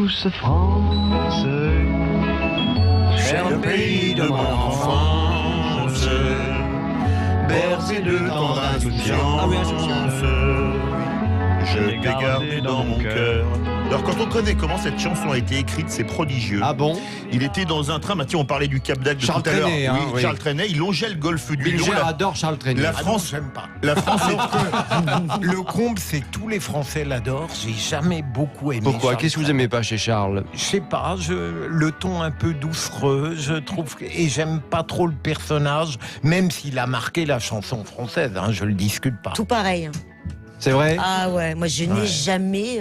douce France, cher pays de mon enfance, bercé de tant d'insouciance, je t'ai gardé dans mon cœur. Alors quand on connaît comment cette chanson a été écrite, c'est prodigieux. Ah bon? Il était dans un train, Mathieu, on parlait du Cap d'Agde Charles tout à l'heure. Trenet, hein, oui. Charles Trenet, il longeait le golfe du Lion. Bilger adore Charles Trenet. La France, j'aime pas. La France Le comble, c'est que tous les Français l'adorent. J'ai jamais beaucoup aimé. Pourquoi? Charles Qu'est-ce que vous Trenet. aimez pas chez Charles? Je sais pas, le ton un peu doucereux, je trouve, et j'aime pas trop le personnage, même s'il a marqué la chanson française, hein, je le discute pas. Tout pareil. C'est vrai? Ah ouais, moi je n'ai jamais,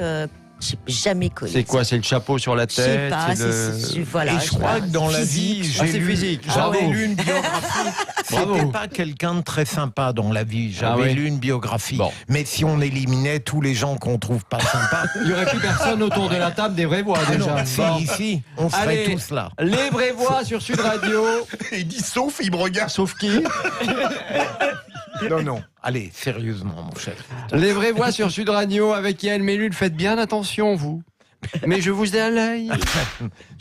j'ai jamais connu. C'est quoi? C'est le chapeau sur la Je sais tête? pas, c'est voilà. Et je crois que dans la vie, Ah, c'est physique. j'avais Bravo. lu une biographie. Bravo. C'était pas quelqu'un de très sympa dans la vie. J'avais Ah oui. lu une biographie. Bon. Mais si on éliminait tous les gens qu'on trouve pas sympas, Il n'y aurait plus personne autour de la table des vraies voix ah non, déjà. si, Bon. ici, on serait Allez. tous là. Les vraies voix sur Sud Radio. il dit sauf, il me regarde. Sauf qui? Non, non. Allez, sérieusement, mon cher. Les vraies voix sur Sud Radio avec Yael Mellul. Faites bien attention, vous. Mais je vous ai à l'œil.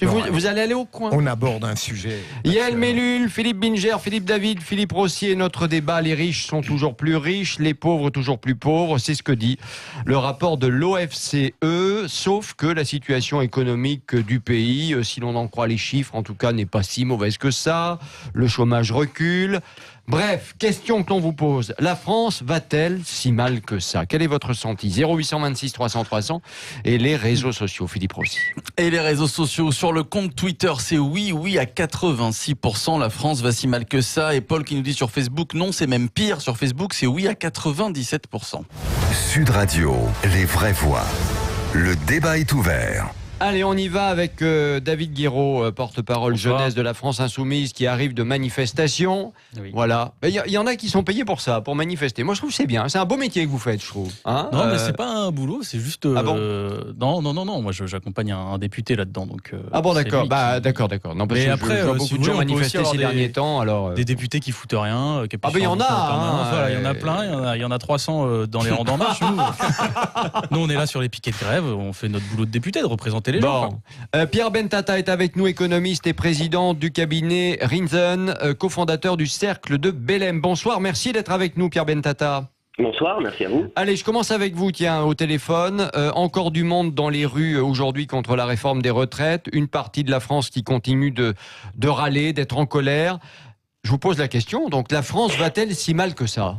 Vous allez aller au coin. On aborde un sujet. Yael Mellul, Philippe Bilger, Philippe David, Philippe Rossier, notre débat. Les riches sont toujours plus riches, les pauvres toujours plus pauvres. C'est ce que dit le rapport de l'OFCE. Sauf que la situation économique du pays, si l'on en croit les chiffres, en tout cas, n'est pas si mauvaise que ça. Le chômage recule. Bref, question que l'on vous pose. La France va-t-elle si mal que ça? Quel est votre ressenti? 0826 300 300 et les réseaux sociaux. Philippe Rossi. Et les réseaux sociaux, sur le compte Twitter, c'est oui à 86%, la France va si mal que ça. Et Paul qui nous dit sur Facebook, non, c'est même pire. Sur Facebook, c'est oui à 97%. Sud Radio, les vraies voix. Le débat est ouvert. Allez, on y va avec David Guiraud, porte-parole jeunesse de la France Insoumise, qui arrive de manifestation. Oui. Voilà. Il y en a qui sont payés pour ça, pour manifester. Moi, je trouve que c'est bien. C'est un beau métier que vous faites, je trouve. Hein Non, mais c'est pas un boulot, c'est juste. Ah bon non. Moi, j'accompagne un député là-dedans, donc. Ah bon, c'est d'accord. lui Bah, qui- d'accord. Non, parce Mais que après, je vois si beaucoup vous de gens voulez, on peut aussi manifester ces avoir derniers temps. Alors, Des députés qui foutent rien. Qui Ah ben, il y en a, hein, Voilà, il y en a plein. Il y en a 300 dans les rangs d'en marche. Nous, on est là sur les piquets de grève. On fait notre boulot de député, de représenter les gens. bon. Pierre Bentata est avec nous, économiste et président du cabinet Rinzen, cofondateur du Cercle de Belém. Bonsoir, merci d'être avec nous, Pierre Bentata. Bonsoir, merci à vous. Allez, je commence avec vous, tiens, au téléphone. Encore du monde dans les rues aujourd'hui contre la réforme des retraites. Une partie de la France qui continue de râler, d'être en colère. Je vous pose la question, donc la France va-t-elle si mal que ça ?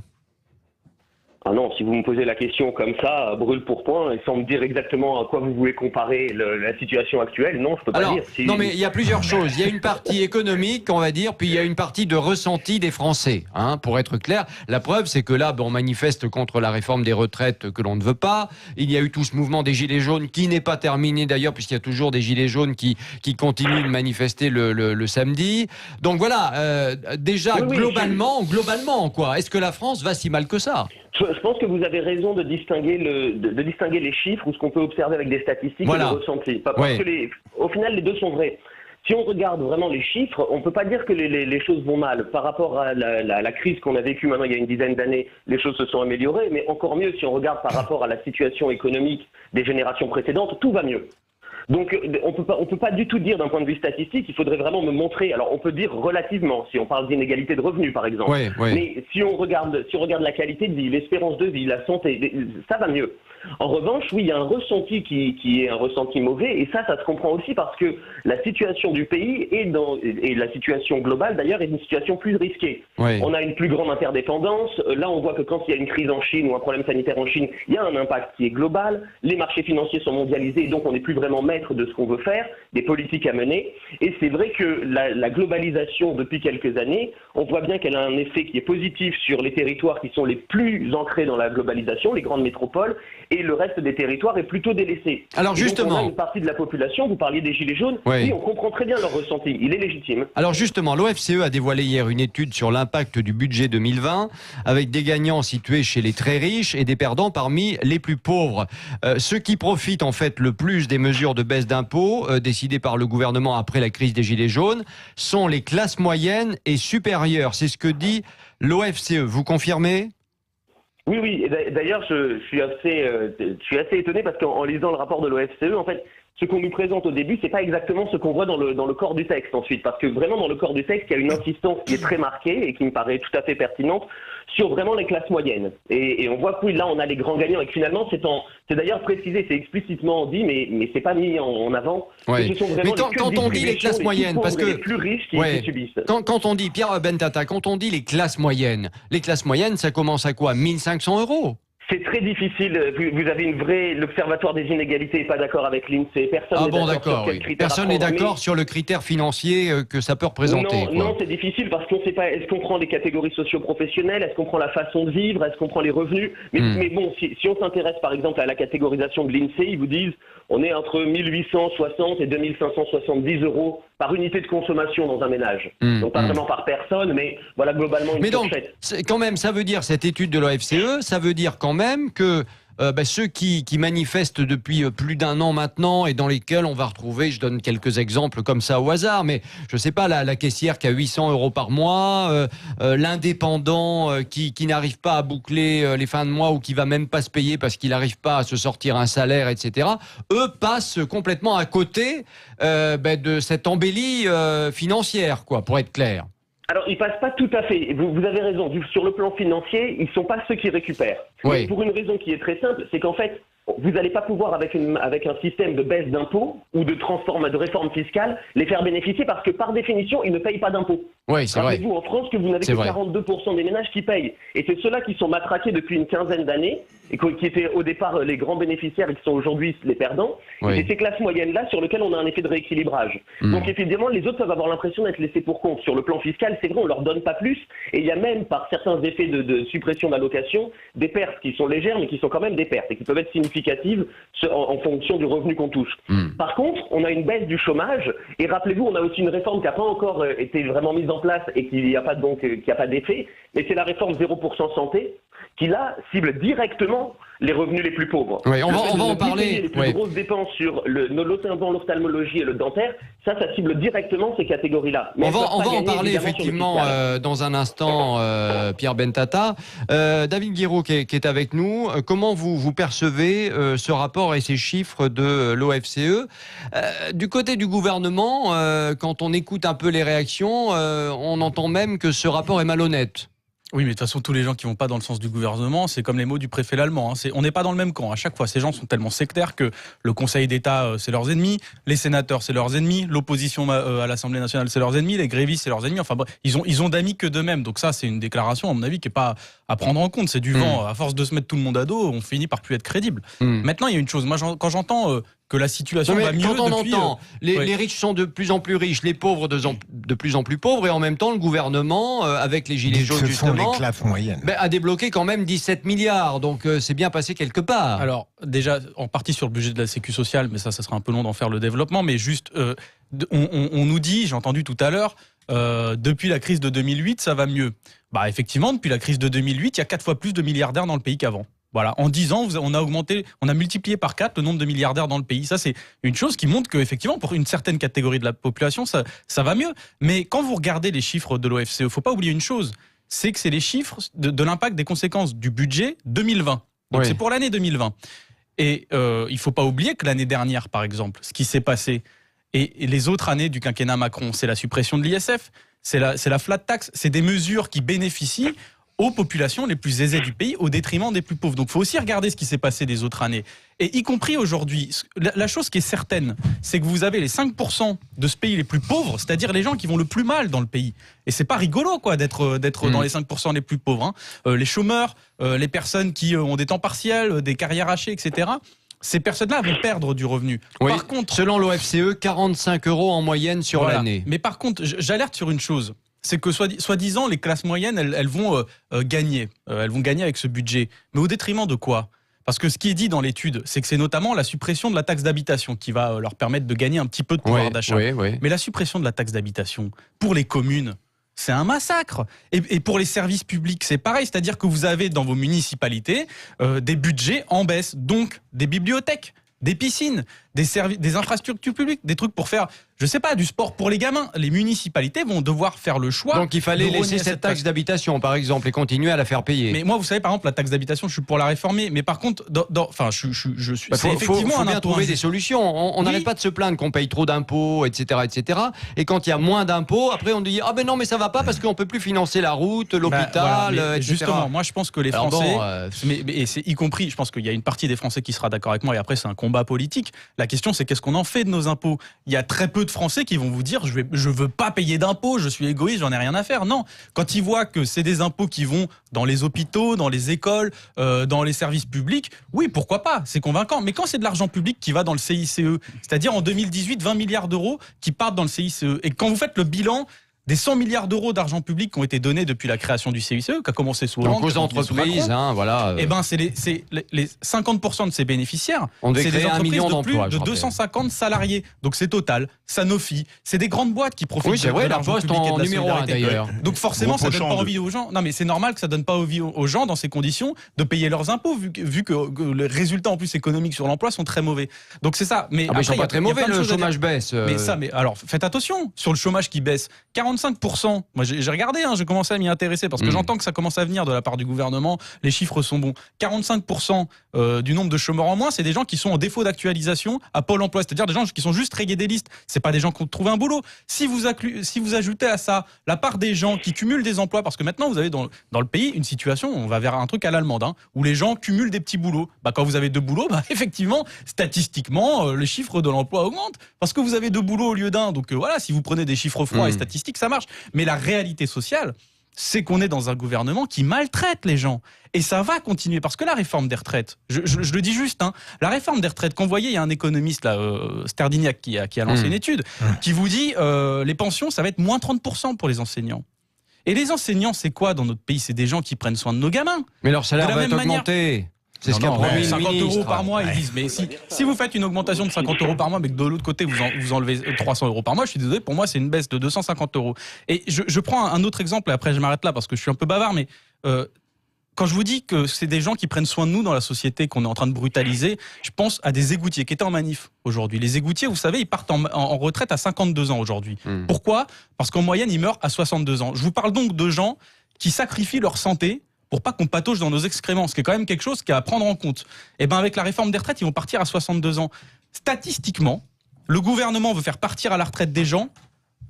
Ah non, si vous me posez la question comme ça, brûle pour point, et sans me dire exactement à quoi vous voulez comparer la situation actuelle, non, je peux pas Alors, dire. non mais il y a plusieurs choses. Il y a une partie économique, on va dire, puis il y a une partie de ressenti des Français. Hein, pour être clair, la preuve, c'est que là, on manifeste contre la réforme des retraites que l'on ne veut pas. Il y a eu tout ce mouvement des Gilets jaunes qui n'est pas terminé d'ailleurs, puisqu'il y a toujours des Gilets jaunes qui continuent de manifester le samedi. Donc voilà, déjà, Oui, globalement, quoi. Est-ce que la France va si mal que ça ? Je pense que vous avez raison de distinguer de distinguer les chiffres ou ce qu'on peut observer avec des statistiques Voilà. et le ressenti. Parce Ouais. que au final, les deux sont vrais. Si on regarde vraiment les chiffres, on ne peut pas dire que les choses vont mal. Par rapport à la crise qu'on a vécue maintenant il y a une dizaine d'années, les choses se sont améliorées, mais encore mieux si on regarde par rapport à la situation économique des générations précédentes, tout va mieux. Donc on peut pas du tout dire d'un point de vue statistique, il faudrait vraiment me montrer. Alors on peut dire relativement, si on parle d'inégalité de revenus par exemple. Ouais. Mais si on regarde la qualité de vie, l'espérance de vie, la santé, ça va mieux. En revanche, oui, il y a un ressenti qui est un ressenti mauvais, et ça se comprend aussi parce que la situation du pays et la situation globale d'ailleurs est une situation plus risquée. Ouais. On a une plus grande interdépendance. Là, on voit que quand il y a une crise en Chine ou un problème sanitaire en Chine, il y a un impact qui est global. Les marchés financiers sont mondialisés, donc on n'est plus vraiment maître de ce qu'on veut faire, des politiques à mener. Et c'est vrai que la globalisation, depuis quelques années, on voit bien qu'elle a un effet qui est positif sur les territoires qui sont les plus ancrés dans la globalisation, les grandes métropoles, et le reste des territoires est plutôt délaissé. Alors Et donc, justement, on a une partie de la population, vous parliez des Gilets jaunes, Oui. oui, on comprend très bien leur ressenti, il est légitime. Alors justement, l'OFCE a dévoilé hier une étude sur l'impact du budget 2020, avec des gagnants situés chez les très riches et des perdants parmi les plus pauvres. Ceux qui profitent en fait le plus des mesures de baisse d'impôts décidées par le gouvernement après la crise des Gilets jaunes sont les classes moyennes et supérieures. C'est ce que dit l'OFCE. Vous confirmez ? Oui, et d'ailleurs, je suis assez étonné parce qu'en lisant le rapport de l'OFCE, en fait, ce qu'on nous présente au début, c'est pas exactement ce qu'on voit dans le corps du texte ensuite, parce que vraiment dans le corps du texte, il y a une insistance qui est très marquée et qui me paraît tout à fait pertinente sur vraiment les classes moyennes. Et on voit que oui, là, on a les grands gagnants et que finalement, c'est d'ailleurs précisé, c'est explicitement dit, mais c'est pas mis en avant. Ouais. Ce sont vraiment mais quand on dit les classes moyennes, parce que les plus riches qui subissent. Quand on dit, Pierre Bentata, quand on dit les classes moyennes, ça commence à quoi? 1500 €? C'est très difficile. Vous avez l'Observatoire des inégalités n'est pas d'accord avec l'INSEE. Personne n'est d'accord sur le critère financier que ça peut représenter. Non, c'est difficile parce qu'on ne sait pas. Est-ce qu'on prend les catégories socio-professionnelles? Est-ce qu'on prend la façon de vivre? Est-ce qu'on prend les revenus? Mais bon, si on s'intéresse par exemple à la catégorisation de l'INSEE, ils vous disent on est entre 1860 et 2570 € par unité de consommation dans un ménage. Donc pas vraiment par personne, mais voilà globalement une fourchette. Donc, quand même, ça veut dire, cette étude de l'OFCE, ça veut dire quand même que ceux qui manifestent depuis plus d'1 an maintenant et dans lesquels on va retrouver, je donne quelques exemples comme ça au hasard, mais je sais pas, la caissière qui a 800 € par mois, l'indépendant qui n'arrive pas à boucler les fins de mois ou qui va même pas se payer parce qu'il n'arrive pas à se sortir un salaire, etc. Eux passent complètement à côté de cette embellie financière, quoi, pour être clair. Alors, ils passent pas tout à fait. Vous avez raison. Sur le plan financier, ils sont pas ceux qui récupèrent. Oui. Pour une raison qui est très simple, c'est qu'en fait, vous n'allez pas pouvoir, avec un système de baisse d'impôts ou de réforme fiscale, les faire bénéficier parce que, par définition, ils ne payent pas d'impôts. Oui, c'est vrai. Rappelez-vous en France que vous n'avez que 42% des ménages qui payent. Et c'est ceux-là qui sont matraqués depuis une quinzaine d'années et qui étaient au départ les grands bénéficiaires et qui sont aujourd'hui les perdants. Oui. Et c'est ces classes moyennes-là sur lesquelles on a un effet de rééquilibrage. Donc évidemment, les autres peuvent avoir l'impression d'être laissés pour compte. Sur le plan fiscal, c'est vrai, on leur donne pas plus. Et il y a même, par certains effets de suppression d'allocations, des pertes qui sont légères, mais qui sont quand même des pertes et qui peuvent être significatives en fonction du revenu qu'on touche. Par contre, on a une baisse du chômage. Et rappelez-vous, on a aussi une réforme qui n'a pas encore été vraiment mise en place et qui n'a pas d'effet. Mais c'est la réforme 0% santé qui, là, cible directement les revenus les plus pauvres. Oui, on va en parler. Les plus grosses dépenses sur l'ophtalmologie et le dentaire, ça cible directement ces catégories-là. Mais on va en parler effectivement dans un instant, Pierre Bentata. David Guiraud qui est avec nous, comment vous percevez ce rapport et ces chiffres de l'OFCE? Du côté du gouvernement, quand on écoute un peu les réactions, on entend même que ce rapport est malhonnête. Oui, mais de toute façon, tous les gens qui vont pas dans le sens du gouvernement, c'est comme les mots du préfet l'allemand. On n'est pas dans le même camp. À chaque fois, ces gens sont tellement sectaires que le Conseil d'État, c'est leurs ennemis, les sénateurs, c'est leurs ennemis, l'opposition à l'Assemblée nationale, c'est leurs ennemis, les grévistes, c'est leurs ennemis. Enfin, bref, ils ont d'amis que d'eux-mêmes. Donc ça, c'est une déclaration, à mon avis, qui est pas à prendre en compte. C'est du vent. À force de se mettre tout le monde à dos, on finit par plus être crédible. Maintenant, il y a une chose. Moi, quand j'entends que la situation va mieux quand on depuis... entend les riches sont de plus en plus riches, les pauvres de plus en plus pauvres, et en même temps, le gouvernement, avec les gilets jaunes, justement, les classes moyennes. A débloqué quand même 17 milliards. Donc, c'est bien passé quelque part. Alors, déjà, en partie sur le budget de la Sécu sociale, mais ça sera un peu long d'en faire le développement, mais juste, on nous dit, j'ai entendu tout à l'heure, depuis la crise de 2008, ça va mieux. Bah, effectivement, depuis la crise de 2008, il y a 4 fois plus de milliardaires dans le pays qu'avant. Voilà, en 10 ans, on a multiplié par 4 le nombre de milliardaires dans le pays. Ça, c'est une chose qui montre qu'effectivement, pour une certaine catégorie de la population, ça va mieux. Mais quand vous regardez les chiffres de l'OFCE, il ne faut pas oublier une chose, c'est que c'est les chiffres de l'impact des conséquences du budget 2020. Donc c'est pour l'année 2020. Et il ne faut pas oublier que l'année dernière, par exemple, ce qui s'est passé, et les autres années du quinquennat Macron, c'est la suppression de l'ISF, c'est la flat tax, c'est des mesures qui bénéficient aux populations les plus aisées du pays au détriment des plus pauvres. Donc il faut aussi regarder ce qui s'est passé des autres années. Et y compris aujourd'hui, la chose qui est certaine, c'est que vous avez les 5% de ce pays les plus pauvres, c'est-à-dire les gens qui vont le plus mal dans le pays. Et c'est pas rigolo quoi d'être dans les 5% les plus pauvres. Les chômeurs, les personnes qui ont des temps partiels, des carrières hachées, etc. Ces personnes-là vont perdre du revenu. Oui, par contre, selon l'OFCE, 45 € en moyenne sur l'année. Mais par contre, j'alerte sur une chose. C'est que soi-disant, les classes moyennes, elles vont gagner. Elles vont gagner avec ce budget. Mais au détriment de quoi ? Parce que ce qui est dit dans l'étude, c'est que c'est notamment la suppression de la taxe d'habitation qui va leur permettre de gagner un petit peu de pouvoir d'achat. Mais la suppression de la taxe d'habitation, pour les communes, c'est un massacre. Et pour les services publics, c'est pareil. C'est-à-dire que vous avez dans vos municipalités des budgets en baisse. Donc, des bibliothèques, des piscines, des infrastructures publiques, des trucs pour faire, je sais pas, du sport pour les gamins. Les municipalités vont devoir faire le choix. Donc il fallait de rogner laisser cette taxe d'habitation, par exemple, et continuer à la faire payer. Mais moi, vous savez, par exemple, la taxe d'habitation, je suis pour la réformer. Mais par contre, je suis. Bah, c'est faut effectivement un bien impôt trouver des injuste. solutions. On n'arrête pas de se plaindre qu'on paye trop d'impôts, etc., etc. Et quand il y a moins d'impôts, après on dit ah ben non mais ça va pas parce qu'on peut plus financer la route, l'hôpital, Voilà, mais etc. justement, moi je pense que les Alors Français, bon, et c'est y compris, je pense qu'il y a une partie des Français qui sera d'accord avec moi. Et après c'est un combat politique. La question c'est qu'est-ce qu'on en fait de nos impôts. Il y a très peu de Français qui vont vous dire je veux pas payer d'impôts, je suis égoïste, j'en ai rien à faire. Non, quand ils voient que c'est des impôts qui vont dans les hôpitaux, dans les écoles, dans les services publics, oui pourquoi pas, c'est convaincant. Mais quand c'est de l'argent public qui va dans le CICE, c'est-à-dire en 2018 20 milliards d'euros qui partent dans le CICE, et quand vous faites le bilan des 100 milliards d'euros d'argent public qui ont été donnés depuis la création du CICE, qui a commencé sous Hollande, donc aux entreprises, voilà. Eh ben, c'est les 50% de ces bénéficiaires, On devait c'est des créer 1 entreprises million de plus d'emplois, je de rappelle. 250 salariés. Donc c'est Total, Sanofi, c'est des grandes boîtes qui profitent Oui, c'est de vrai, la l'argent Poste public et de en la numéro 1 solidarité. d'ailleurs. Donc forcément, ça donne pas Reprochant envie aux gens. Non, mais c'est normal que ça donne pas envie aux gens dans ces conditions de payer leurs impôts, vu que les résultats en plus économiques sur l'emploi sont très mauvais. Donc c'est ça. Mais Ah, mais ils après, sont il y a- pas très il y a mauvais, plein de le choses à dire. chômage baisse. Mais alors faites attention sur le chômage qui baisse. 45%. Moi j'ai regardé, j'ai commencé à m'y intéresser parce que j'entends que ça commence à venir de la part du gouvernement. Les chiffres sont bons. 45% du nombre de chômeurs en moins, c'est des gens qui sont en défaut d'actualisation à Pôle Emploi, c'est-à-dire des gens qui sont juste rayés des listes. C'est pas des gens qui ont trouvé un boulot. Si vous ajoutez à ça la part des gens qui cumulent des emplois, parce que maintenant vous avez dans le pays une situation, on va vers un truc à l'allemande, où les gens cumulent des petits boulots. Quand vous avez 2 boulots, effectivement, statistiquement, les chiffres de l'emploi augmentent parce que vous avez 2 boulots au lieu d'un. Donc voilà, si vous prenez des chiffres froids et statistiques, ça marche. Mais la réalité sociale, c'est qu'on est dans un gouvernement qui maltraite les gens. Et ça va continuer, parce que la réforme des retraites, je le dis juste, la réforme des retraites, quand vous voyez, il y a un économiste, là, Sterdignac, qui a lancé une étude, qui vous dit les pensions, ça va être moins 30% pour les enseignants. Et les enseignants, c'est quoi dans notre pays? C'est des gens qui prennent soin de nos gamins. Mais leur salaire de la va même être manière. augmenté. C'est ce qu'a promis le 50 ministre. euros par mois, ils disent. Mais si vous faites une augmentation de 50 euros par mois, mais que de l'autre côté, vous enlevez 300 euros par mois, je suis désolé, pour moi, c'est une baisse de 250 euros. Et je prends un autre exemple, et après je m'arrête là parce que je suis un peu bavard, mais quand je vous dis que c'est des gens qui prennent soin de nous dans la société qu'on est en train de brutaliser, je pense à des égoutiers qui étaient en manif aujourd'hui. Les égoutiers, vous savez, ils partent en retraite à 52 ans aujourd'hui. Pourquoi? Parce qu'en moyenne, ils meurent à 62 ans. Je vous parle donc de gens qui sacrifient leur santé pour pas qu'on patauge dans nos excréments, ce qui est quand même quelque chose qu'il y a à prendre en compte. Et ben avec la réforme des retraites, ils vont partir à 62 ans. Statistiquement, le gouvernement veut faire partir à la retraite des gens.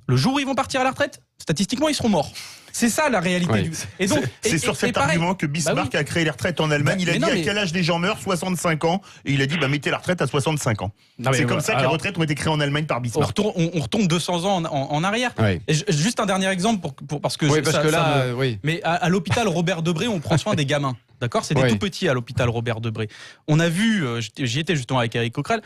Le jour où ils vont partir à la retraite, statistiquement, ils seront morts. C'est ça la réalité. Oui. Et donc, C'est sur cet argument que Bismarck a créé les retraites en Allemagne. Il a dit à quel âge les gens meurent? 65 ans. Et il a dit mettez la retraite à 65 ans. C'est comme ça que les retraites ont été créées en Allemagne par Bismarck. On retombe 200 ans en arrière. Oui. Et juste un dernier exemple parce que oui. Mais à l'hôpital Robert Debré, on prend soin des gamins. D'accord, c'est des tout petits à l'hôpital Robert Debré. On a vu, j'y étais justement avec Eric Coquerel,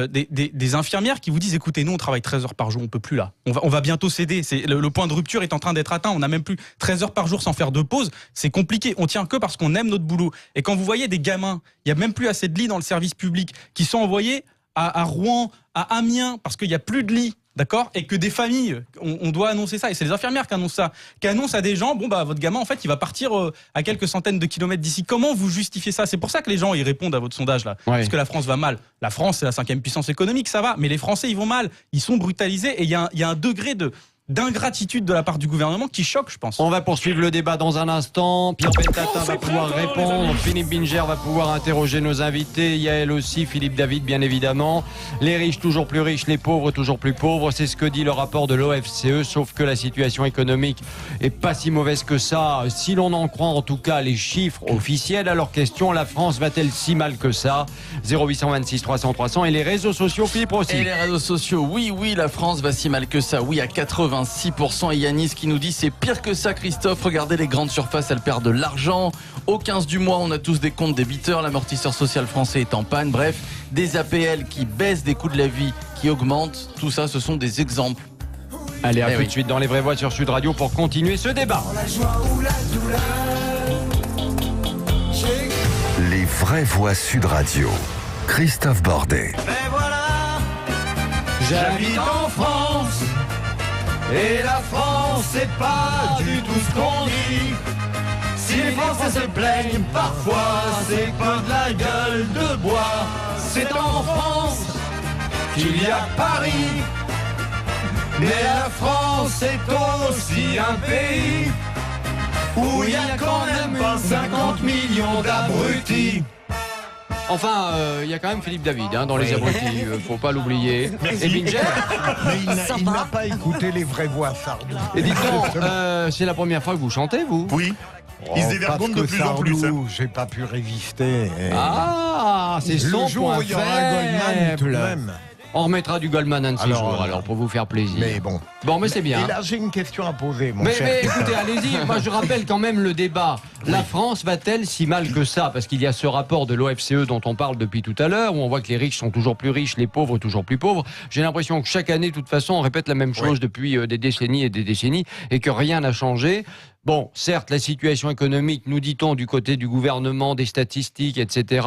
des infirmières qui vous disent écoutez, nous on travaille 13 heures par jour, on peut plus là. On va bientôt céder. Le point de rupture est en train d'être atteint. On n'a même plus 13 heures par jour sans faire de pause. C'est compliqué. On tient que parce qu'on aime notre boulot. Et quand vous voyez des gamins, il y a même plus assez de lits dans le service public qui sont envoyés à Rouen, à Amiens parce qu'il y a plus de lits. D'accord? Et que des familles, on doit annoncer ça. Et c'est les infirmières qui annoncent ça. Qui annoncent à des gens, votre gamin, en fait, il va partir à quelques centaines de kilomètres d'ici. Comment vous justifiez ça? C'est pour ça que les gens, ils répondent à votre sondage, là. Ouais. Parce que la France va mal. La France, c'est la 5e puissance économique, ça va. Mais les Français, ils vont mal. Ils sont brutalisés. Et il y a un degré d'ingratitude de la part du gouvernement qui choque, je pense. On va poursuivre le débat dans un instant. Pierre Pétatin va pouvoir répondre. Philippe Binger va pouvoir interroger nos invités. Yael aussi, Philippe David, bien évidemment. Les riches toujours plus riches, les pauvres toujours plus pauvres. C'est ce que dit le rapport de l'OFCE. Sauf que la situation économique est pas si mauvaise que ça. Si l'on en croit en tout cas les chiffres officiels. Alors question, la France va-t-elle si mal que ça? 0826 300 300 et les réseaux sociaux, Philippe aussi. Et les réseaux sociaux, oui, la France va si mal que ça. Oui, à 86%. Et Yanis qui nous dit c'est pire que ça, Christophe. Regardez les grandes surfaces, elles perdent de l'argent. Au 15 du mois, on a tous des comptes débiteurs. L'amortisseur social français est en panne. Bref, des APL qui baissent, des coûts de la vie qui augmentent. Tout ça, ce sont des exemples. Allez, à tout de suite dans les vraies voix sur Sud Radio pour continuer ce débat. Les vraies voix Sud Radio. Christophe Bordet. Mais voilà, j'habite en France. Et la France, c'est pas du tout ce qu'on dit. Si les Français se plaignent parfois, c'est pas de la gueule de bois. C'est en France qu'il y a Paris. Mais la France est aussi un pays où il y a quand même pas 50 millions d'abrutis. Enfin, il y a quand même Philippe David dans les abrutis, faut pas l'oublier. Merci. Et Binger. Mais il n'a pas écouté les vraies voix, Sardou. Et dites-donc, c'est la première fois que vous chantez, vous? Oui. Il se dévergonde de plus en plus. Sardou, j'ai pas pu résister. Ah, c'est son Le jour point où il y aura un Goldman, tout de faible. même. On remettra du Goldman un de ces jours, alors, pour vous faire plaisir. Mais bon. Bon, mais c'est bien. Et là, j'ai une question à poser, mon Mais cher. écoutez, allez-y, moi je rappelle quand même le débat. La France va-t-elle si mal que ça? Parce qu'il y a ce rapport de l'OFCE dont on parle depuis tout à l'heure, où on voit que les riches sont toujours plus riches, les pauvres toujours plus pauvres. J'ai l'impression que chaque année, de toute façon, on répète la même chose depuis des décennies et des décennies, et que rien n'a changé. Bon, certes, la situation économique, nous dit-on, du côté du gouvernement, des statistiques, etc.,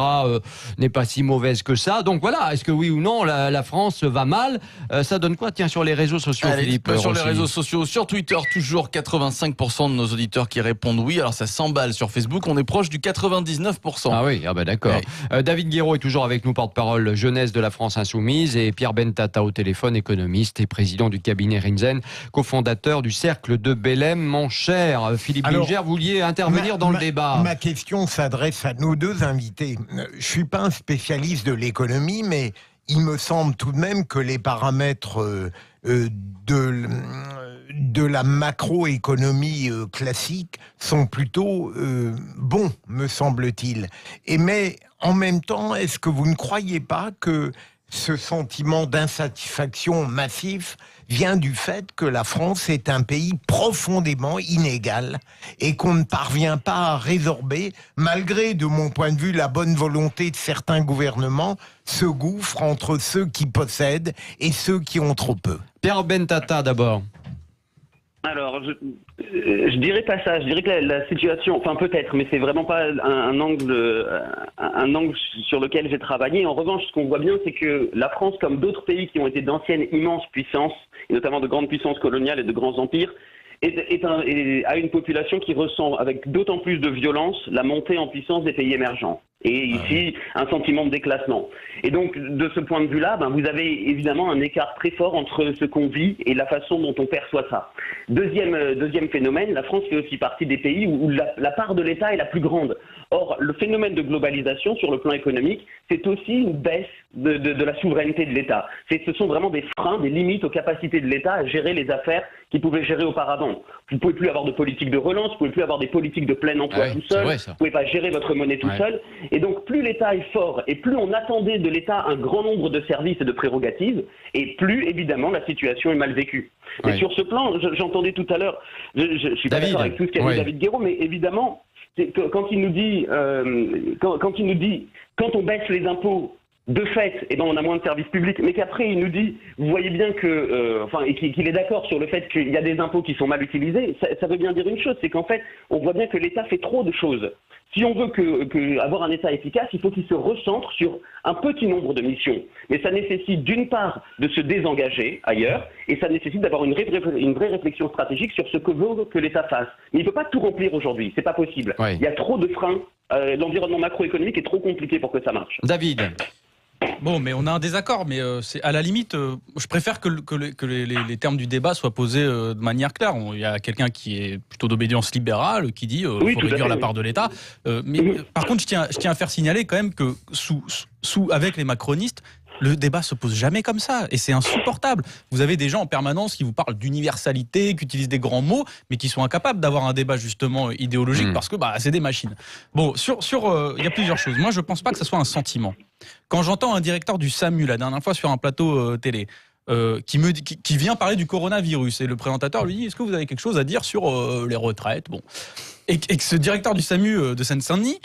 n'est pas si mauvaise que ça. Donc voilà, est-ce que oui ou non, la France va mal? Ça donne quoi, tiens, sur les réseaux sociaux, Allez, Philippe sur les Rossi? réseaux sociaux, sur Twitter, toujours 85% de nos auditeurs qui répondent oui. Alors ça s'emballe sur Facebook, on est proche du 99%. Ah oui, d'accord. David Guiraud est toujours avec nous, porte-parole jeunesse de la France Insoumise, et Pierre Bentata au téléphone, économiste et président du cabinet Rinzen, cofondateur du Cercle de Bélem. Mon cher Philippe Binger, vous vouliez intervenir dans le débat. Ma question s'adresse à nos deux invités. Je suis pas un spécialiste de l'économie, mais il me semble tout de même que les paramètres de la macroéconomie classique sont plutôt bons, me semble-t-il. Mais en même temps, est-ce que vous ne croyez pas que ce sentiment d'insatisfaction massif vient du fait que la France est un pays profondément inégal et qu'on ne parvient pas à résorber, malgré, de mon point de vue, la bonne volonté de certains gouvernements, ce gouffre entre ceux qui possèdent et ceux qui ont trop peu. Pierre Bentata d'abord. Alors, je dirais pas ça. Je dirais que la situation, enfin peut-être, mais c'est vraiment pas un angle sur lequel j'ai travaillé. En revanche, ce qu'on voit bien, c'est que la France, comme d'autres pays qui ont été d'anciennes immenses puissances, et notamment de grandes puissances coloniales et de grands empires, a une population qui ressent avec d'autant plus de violence la montée en puissance des pays émergents. Et ici, un sentiment de déclassement. Et donc, de ce point de vue-là, vous avez évidemment un écart très fort entre ce qu'on vit et la façon dont on perçoit ça. Deuxième phénomène, la France fait aussi partie des pays où la part de l'État est la plus grande. Or, le phénomène de globalisation sur le plan économique, c'est aussi une baisse de la souveraineté de l'État. Ce sont vraiment des freins, des limites aux capacités de l'État à gérer les affaires qu'il pouvait gérer auparavant. Vous ne pouvez plus avoir de politique de relance, vous ne pouvez plus avoir des politiques de plein emploi tout seul, vous ne pouvez pas gérer votre monnaie tout seul. Et donc, plus l'État est fort et plus on attendait de l'État un grand nombre de services et de prérogatives, et plus, évidemment, la situation est mal vécue. Et sur ce plan, j'entendais tout à l'heure, je suis pas d'accord avec tout ce qu'a dit David Guiraud, mais évidemment, quand il nous dit, quand on baisse les impôts, de fait, on a moins de services publics, mais qu'après il nous dit, vous voyez bien que, et qu'il est d'accord sur le fait qu'il y a des impôts qui sont mal utilisés, ça veut bien dire une chose, c'est qu'en fait, on voit bien que l'État fait trop de choses. Si on veut avoir un État efficace, il faut qu'il se recentre sur un petit nombre de missions. Mais ça nécessite d'une part de se désengager ailleurs, et ça nécessite d'avoir une vraie réflexion stratégique sur ce que veut que l'État fasse. Mais il ne peut pas tout remplir aujourd'hui, c'est pas possible. Il y a trop de freins, l'environnement macroéconomique est trop compliqué pour que ça marche. David. Bon, mais on a un désaccord, mais c'est à la limite, je préfère que les termes du débat soient posés de manière claire. Il y a quelqu'un qui est plutôt d'obédience libérale qui dit qu'il faut réduire la part de l'État. Par contre, je tiens à faire signaler quand même que avec les macronistes, le débat se pose jamais comme ça, et c'est insupportable. Vous avez des gens en permanence qui vous parlent d'universalité, qui utilisent des grands mots, mais qui sont incapables d'avoir un débat justement idéologique parce que c'est des machines. Bon, il y a plusieurs choses. Moi, je pense pas que ce soit un sentiment. Quand j'entends un directeur du SAMU la dernière fois sur un plateau télé, qui vient parler du coronavirus, et le présentateur lui dit: est-ce que vous avez quelque chose à dire sur les retraites? Bon, et que ce directeur du SAMU de Seine-Saint-Denis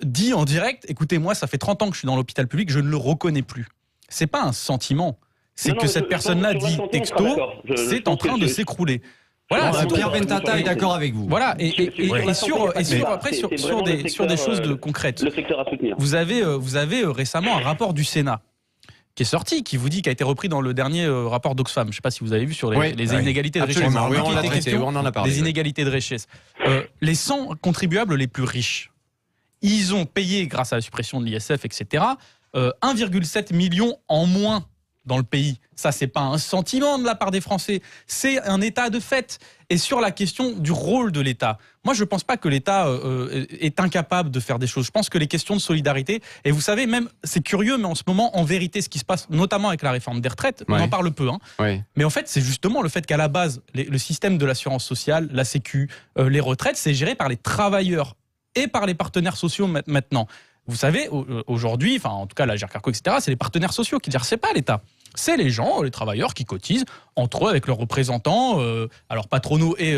dit en direct: écoutez, moi ça fait 30 ans que je suis dans l'hôpital public, je ne le reconnais plus. C'est pas un sentiment, c'est que cette personne-là dit texto, c'est en train de s'écrouler. Voilà, Pierre Bentata est d'accord avec vous. Voilà, et sur des choses concrètes. Le secteur à soutenir. Vous avez récemment un rapport du Sénat qui est sorti, qui vous dit, qui a été repris dans le dernier rapport d'Oxfam. Je ne sais pas si vous avez vu sur les inégalités de richesse. On en a parlé. Des inégalités de richesse. Les 100 contribuables les plus riches, ils ont payé, grâce à la suppression de l'ISF, etc., 1,7 million en moins dans le pays. Ça, c'est pas un sentiment de la part des Français, c'est un état de fait. Et sur la question du rôle de l'État, moi, je pense pas que l'État est incapable de faire des choses. Je pense que les questions de solidarité, et vous savez, même, c'est curieux, mais en ce moment, en vérité, ce qui se passe, notamment avec la réforme des retraites, on en parle peu, mais en fait, c'est justement le fait qu'à la base, le système de l'assurance sociale, la Sécu, les retraites, c'est géré par les travailleurs et par les partenaires sociaux maintenant. Vous savez, aujourd'hui, enfin, en tout cas, la GERCARCO, etc., c'est les partenaires sociaux qui gèrent, c'est pas l'État. C'est les gens, les travailleurs qui cotisent entre eux avec leurs représentants, alors patronaux et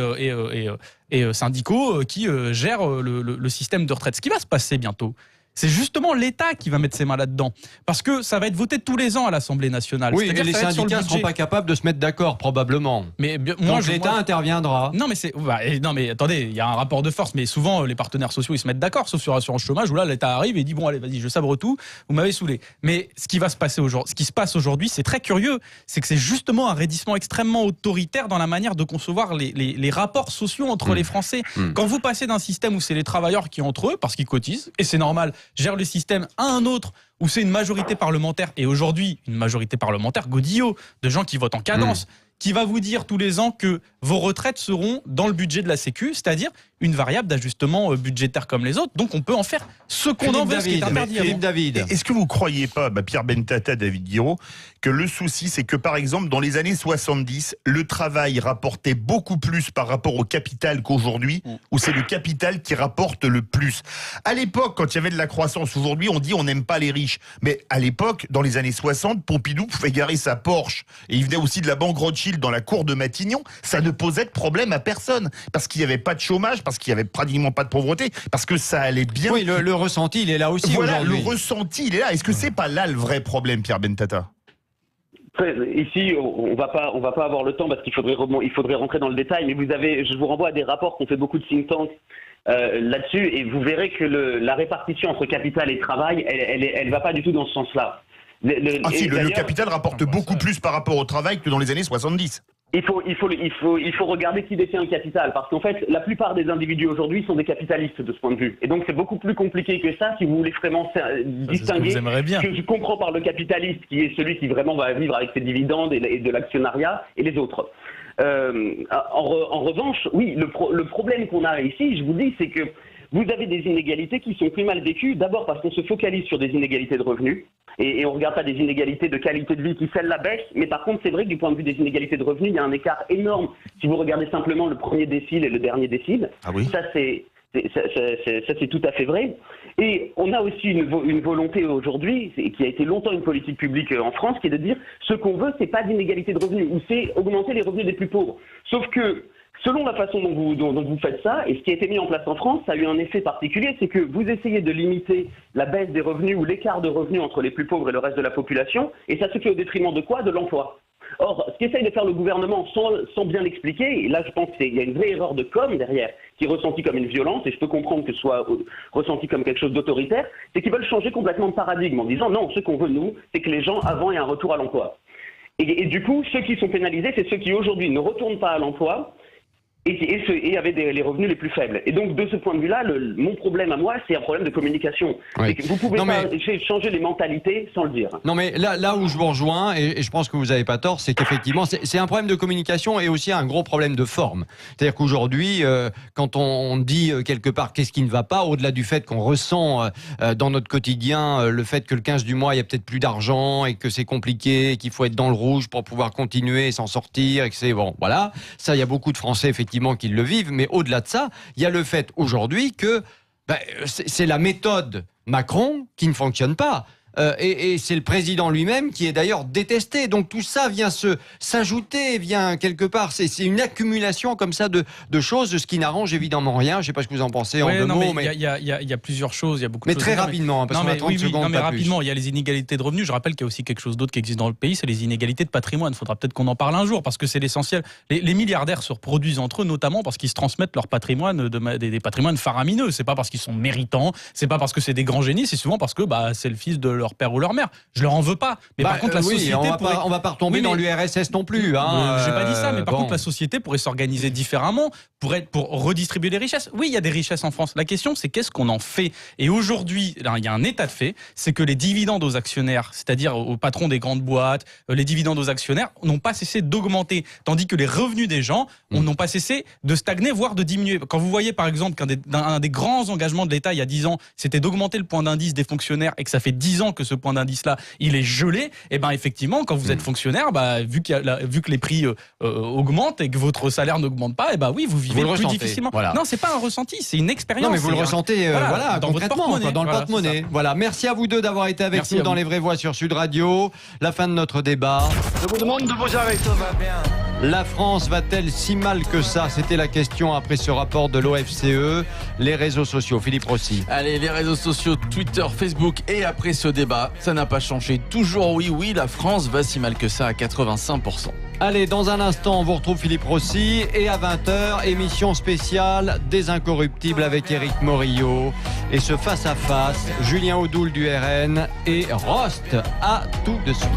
syndicaux, qui gèrent le système de retraite. Ce qui va se passer bientôt, c'est justement l'État qui va mettre ses mains là-dedans. Parce que ça va être voté tous les ans à l'Assemblée nationale. Oui, mais les syndicats ne seront pas capables de se mettre d'accord, probablement. Mais donc l'État interviendra. Non, mais attendez, il y a un rapport de force, mais souvent les partenaires sociaux ils se mettent d'accord, sauf sur l'assurance chômage où là l'État arrive et dit bon allez vas-y je sabre tout, vous m'avez saoulé. Mais ce qui se passe aujourd'hui, c'est très curieux, c'est que c'est justement un raidissement extrêmement autoritaire dans la manière de concevoir les rapports sociaux entre les Français. Quand vous passez d'un système où c'est les travailleurs qui entre eux, parce qu'ils cotisent, et c'est normal, gèrent le système à un autre où c'est une majorité parlementaire, et aujourd'hui une majorité parlementaire godillot, de gens qui votent en cadence, qui va vous dire tous les ans que vos retraites seront dans le budget de la Sécu, c'est-à-dire une variable d'ajustement budgétaire comme les autres. Donc on peut en faire ce qu'on en veut, ce qui est interdit. Philippe David. Est-ce que vous ne croyez pas, Pierre Bentata, David Guiraud, que le souci, c'est que par exemple, dans les années 70, le travail rapportait beaucoup plus par rapport au capital qu'aujourd'hui, où c'est le capital qui rapporte le plus. À l'époque, quand il y avait de la croissance, aujourd'hui, on dit on n'aime pas les riches. Mais à l'époque, dans les années 60, Pompidou pouvait garer sa Porsche. Et il venait aussi de la banque Rothschild dans la cour de Matignon. Ça ne posait de problème à personne. Parce qu'il n'y avait pas de chômage, parce qu'il n'y avait pratiquement pas de pauvreté, parce que ça allait bien. Oui, le ressenti, il est là aussi voilà, aujourd'hui. Le ressenti, il est là. Est-ce que c'est pas là le vrai problème, Pierre Bentata ? Ici, on va pas avoir le temps parce qu'il faudrait rentrer dans le détail, mais je vous renvoie à des rapports qu'ont fait beaucoup de think tanks là-dessus, et vous verrez que la répartition entre capital et travail, elle va pas du tout dans ce sens-là. Le capital rapporte beaucoup plus par rapport au travail que dans les années 70. Il faut regarder qui détient le capital, parce qu'en fait, la plupart des individus aujourd'hui sont des capitalistes de ce point de vue. Et donc, c'est beaucoup plus compliqué que ça si vous voulez vraiment distinguer ce que je comprends par le capitaliste, qui est celui qui vraiment va vivre avec ses dividendes et de l'actionnariat, et les autres. En revanche, oui, le problème qu'on a ici, je vous dis, c'est que vous avez des inégalités qui sont plus mal vécues, d'abord parce qu'on se focalise sur des inégalités de revenus, et on ne regarde pas des inégalités de qualité de vie qui, celles-là, baissent, mais par contre, c'est vrai que du point de vue des inégalités de revenus, il y a un écart énorme. Si vous regardez simplement le premier décile et le dernier décile, ça c'est tout à fait vrai. Et on a aussi une volonté aujourd'hui, qui a été longtemps une politique publique en France, qui est de dire ce qu'on veut, c'est pas d'inégalité de revenus, ou c'est augmenter les revenus des plus pauvres. Sauf que selon la façon dont vous faites ça, et ce qui a été mis en place en France, ça a eu un effet particulier, c'est que vous essayez de limiter la baisse des revenus ou l'écart de revenus entre les plus pauvres et le reste de la population, et ça se fait au détriment de quoi ? De l'emploi. Or, ce qu'essaye de faire le gouvernement sans bien l'expliquer, et là je pense qu'il y a une vraie erreur de com derrière, qui est ressentie comme une violence, et je peux comprendre que ce soit ressenti comme quelque chose d'autoritaire, c'est qu'ils veulent changer complètement de paradigme en disant non, ce qu'on veut nous, c'est que les gens avant aient un retour à l'emploi. Et du coup, ceux qui sont pénalisés, c'est ceux qui aujourd'hui ne retournent pas à l'emploi, et avaient les revenus les plus faibles. Et donc, de ce point de vue-là, mon problème à moi, c'est un problème de communication. Oui. C'est que vous pouvez pas changer les mentalités sans le dire. Non, mais là où je vous rejoins, et je pense que vous n'avez pas tort, c'est qu'effectivement, c'est un problème de communication et aussi un gros problème de forme. C'est-à-dire qu'aujourd'hui, quand on dit quelque part qu'est-ce qui ne va pas, au-delà du fait qu'on ressent dans notre quotidien le fait que le 15 du mois, il y a peut-être plus d'argent et que c'est compliqué, et qu'il faut être dans le rouge pour pouvoir continuer et s'en sortir, et que c'est bon, voilà. Ça, il y a beaucoup de Français, effectivement, qui le vivent, mais au-delà de ça, il y a le fait aujourd'hui que c'est la méthode Macron qui ne fonctionne pas. Et c'est le président lui-même qui est d'ailleurs détesté. Donc tout ça vient s'ajouter, vient quelque part. C'est une accumulation comme ça de choses, ce qui n'arrange évidemment rien. Je ne sais pas ce que vous en pensez en deux mots. Mais il y a plusieurs choses. Il y a beaucoup de choses. Mais très rapidement, parce qu'on a 30 secondes. Non, mais rapidement, il y a les inégalités de revenus. Je rappelle qu'il y a aussi quelque chose d'autre qui existe dans le pays, c'est les inégalités de patrimoine. Il faudra peut-être qu'on en parle un jour, parce que c'est l'essentiel. Les milliardaires se reproduisent entre eux, notamment parce qu'ils se transmettent leur patrimoine, des patrimoines faramineux. C'est pas parce qu'ils sont méritants, c'est pas parce que c'est des grands génies, c'est souvent parce que c'est le fils de leur père ou leur mère. Je leur en veux pas. Mais par contre, la société on va pas retomber dans l'URSS non plus. J'ai pas dit ça, mais par contre, la société pourrait s'organiser différemment pour redistribuer les richesses. Oui, il y a des richesses en France. La question, c'est qu'est-ce qu'on en fait? Et aujourd'hui, il y a un état de fait, c'est que les dividendes aux actionnaires, c'est-à-dire aux patrons des grandes boîtes, les dividendes aux actionnaires, n'ont pas cessé d'augmenter, tandis que les revenus des gens n'ont pas cessé de stagner, voire de diminuer. Quand vous voyez, par exemple, qu'un des grands engagements de l'État il y a 10 ans, c'était d'augmenter le point d'indice des fonctionnaires et que ça fait 10 ans que ce point d'indice-là, il est gelé, et ben effectivement, quand vous êtes fonctionnaire, vu que les prix augmentent et que votre salaire n'augmente pas, et ben oui, vous vivez plus difficilement. Voilà. Non, c'est pas un ressenti, c'est une expérience. Non, mais vous le ressentez dans concrètement, dans le porte-monnaie. Voilà, merci à vous deux d'avoir été avec nous dans Les Vraies Voix sur Sud Radio. La fin de notre débat. Je vous demande de vous arrêter. Ça va bien. La France va-t-elle si mal que ça? C'était la question après ce rapport de l'OFCE. Les réseaux sociaux, Philippe Rossi. Allez, les réseaux sociaux, Twitter, Facebook, et après ce débat, ça n'a pas changé. Toujours oui, la France va si mal que ça à 85%. Allez, dans un instant, on vous retrouve Philippe Rossi. Et à 20h, émission spéciale des Incorruptibles avec Éric Morillo. Et ce face-à-face, Julien Audoul du RN et Rost. À tout de suite.